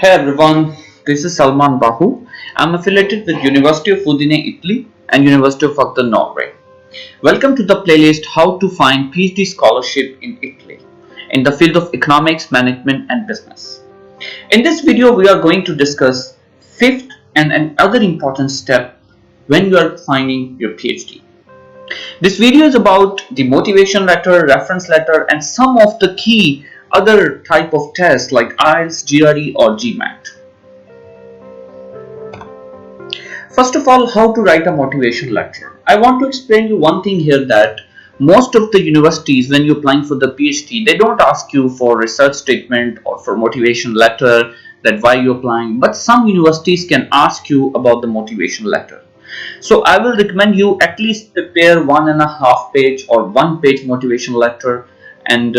Hey everyone, this is Salman Bahu. I'm affiliated with University of Udine, Italy and University of Agder, Norway. Welcome to the playlist How to Find PhD Scholarship in Italy in the field of economics, management and business. In this video, we are going to discuss fifth and another important step when you are finding your PhD. This video is about the motivation letter, reference letter and some of the key other type of tests like IELTS, GRE or GMAT. First of all, how to write a motivation letter. I want to explain you one thing here, that most of the universities, when you're applying for the PhD, they don't ask you for research statement or for motivation letter, that why you're applying, but some universities can ask you about the motivation letter. So I will recommend you at least prepare 1.5 page or 1 page motivation letter. And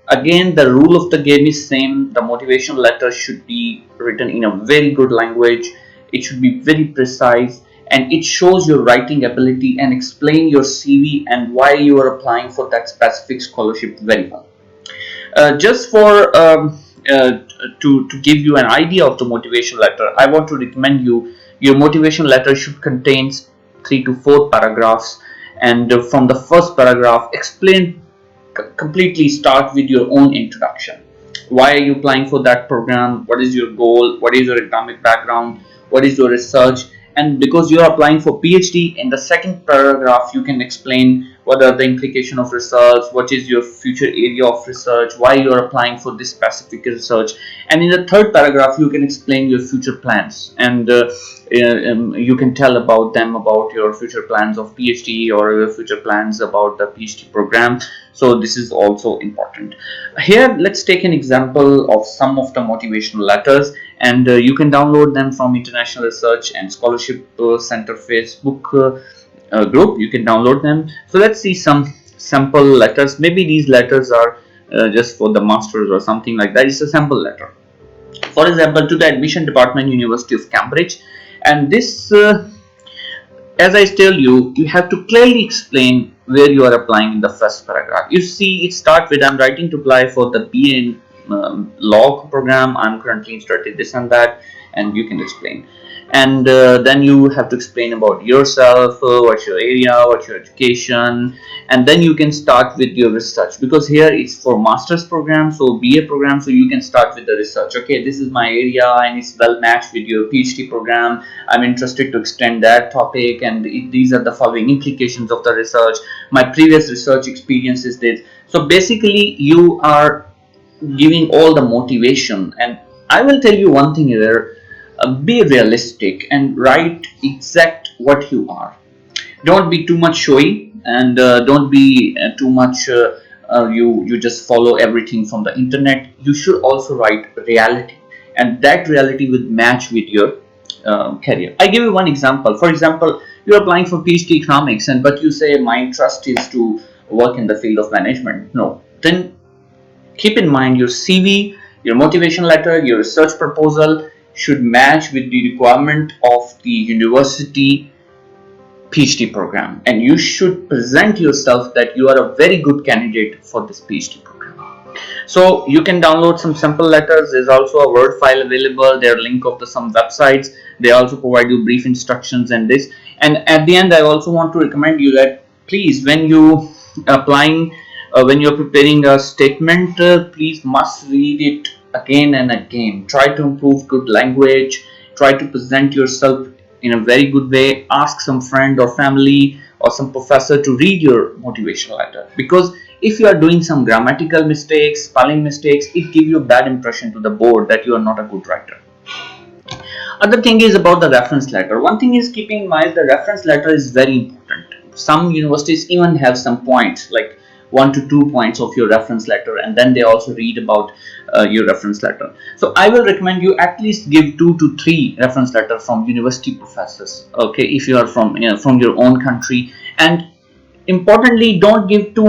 again, the rule of the game is same. The motivation letter should be written in a very good language. It should be very precise and it shows your writing ability and explain your CV and why you are applying for that specific scholarship very well. Just for to give you an idea of the motivation letter, I want to recommend you your motivation letter should contain 3 to 4 paragraphs, and from the first paragraph explain completely, start with your own introduction. Why are you applying for that program? What is your goal? What is your academic background? What is your research? And because you are applying for PhD, in the second paragraph you can explain what are the implication of research, what is your future area of research, why you are applying for this specific research, and in the third paragraph you can explain your future plans, and you can tell about them, about your future plans of PhD or your future plans about the PhD program. So this is also important. Here let's take an example of some of the motivational letters, and you can download them from International Research and Scholarship Center Facebook group. You can download them. So let's see some sample letters. Maybe these letters are just for the masters or something like that. It's a sample letter. For example, to the admission department, University of Cambridge, and this as I tell you, you have to clearly explain where you are applying in the first paragraph. You see, it starts with I'm writing to apply for the BA in law program. I'm currently interested this and that, and you can explain. And then you have to explain about yourself, what's your area, what's your education, and then you can start with your research, because here it's for master's program, so BA program, so you can start with the research. Okay, this is my area and it's well matched with your PhD program. I'm interested to extend that topic, and these are the following implications of the research. My previous research experience is this. So basically you are giving all the motivation. And I will tell you one thing here, be realistic and write exact what you are. Don't be too much showy, and don't be too much you just follow everything from the internet. You should also write reality, and that reality will match with your career. I give you one example. For example, you're applying for PhD economics, and but you say my interest is to work in the field of management. No, then keep in mind your CV, your motivation letter, your research proposal should match with the requirement of the university PhD program, and you should present yourself that you are a very good candidate for this PhD program. So you can download some sample letters. There's also a Word file available. There are link of the some websites. They also provide you brief instructions and this. And at the end, I also want to recommend you that please, when you applying, when you're preparing a statement, please must read it again and again. Try to improve good language. Try to present yourself in a very good way. Ask some friend or family or some professor to read your motivational letter, because if you are doing some grammatical mistakes, spelling mistakes, it gives you a bad impression to the board that you are not a good writer. Other thing is about the reference letter. One thing is, keeping in mind the reference letter is very important. Some universities even have some points, like 1 to 2 points of your reference letter, and then they also read about your reference letter. So I will recommend you at least give 2 to 3 reference letter from university professors. Okay, if you are from from your own country. And importantly, don't give to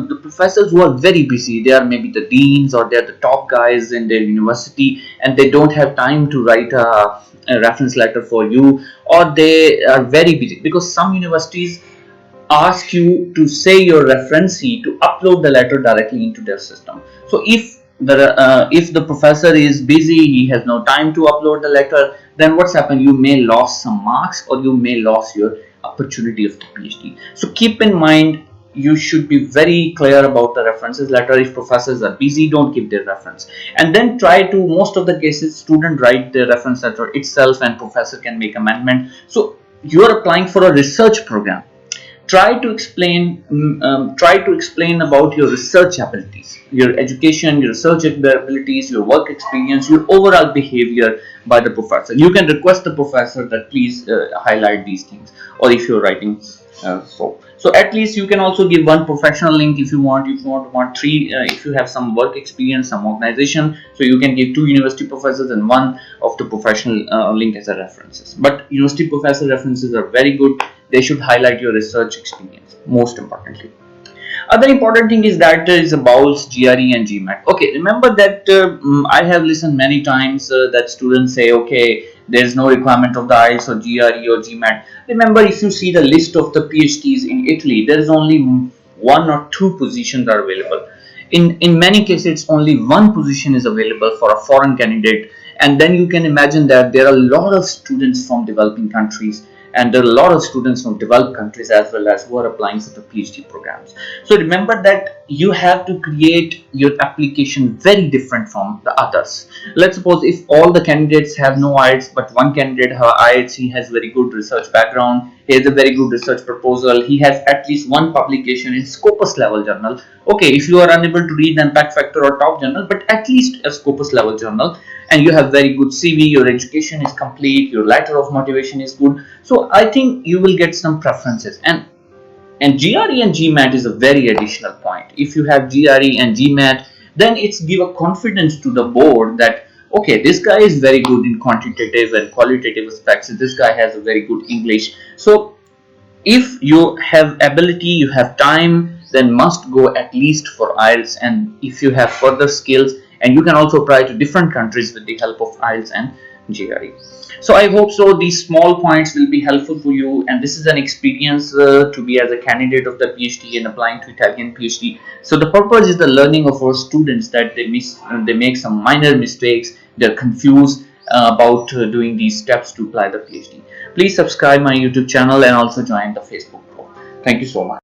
the professors who are very busy. They are maybe the deans or they are the top guys in their university, and they don't have time to write a reference letter for you, or they are very busy, because some universities ask you to say your referencee to upload the letter directly into their system. So if if the professor is busy, he has no time to upload the letter, then what's happened, you may lose some marks or you may lose your opportunity of the PhD. So keep in mind, you should be very clear about the references letter. If professors are busy, don't give their reference, and then try to, most of the cases student write the reference letter itself and professor can make amendment. So you are applying for a research program, try to explain about your research abilities, your education, your research abilities, your work experience, your overall behavior by the professor. You can request the professor that please highlight these things, or if you're writing so at least you can also give one professional link if you want. If you want three, if you have some work experience, some organization, so you can give 2 university professors and one of the professional link as a references. But university professor references are very good. They should highlight your research experience most importantly. Other important thing is that is about GRE and GMAT. Okay, remember that I have listened many times that students say, okay, there is no requirement of the IELTS or GRE or GMAT. Remember, if you see the list of the PhDs in Italy, there is only 1 or 2 positions are available. In many cases, it's only one position is available for a foreign candidate, and then you can imagine that there are a lot of students from developing countries, and there are a lot of students from developed countries as well as who are applying for the PhD programs. So remember that you have to create your application very different from the others. Let's suppose if all the candidates have no IELTS, but one candidate have IELTS, he has very good research background, he has a very good research proposal, he has at least one publication in Scopus level journal. Okay, if you are unable to read the impact factor or top journal, but at least a Scopus level journal, and you have very good CV, your education is complete, your letter of motivation is good, so I think you will get some preferences. And GRE and GMAT is a very additional point. If you have GRE and GMAT, then it's give a confidence to the board that okay, this guy is very good in quantitative and qualitative aspects, this guy has a very good English. So if you have ability, you have time, then must go at least for IELTS. And if you have further skills, and you can also apply to different countries with the help of IELTS and GRE. So I hope so these small points will be helpful for you, and this is an experience to be as a candidate of the PhD and applying to Italian PhD. So the purpose is the learning of our students, that they make some minor mistakes, they're confused about doing these steps to apply the PhD. Please subscribe my YouTube channel and also join the Facebook group. Thank you so much.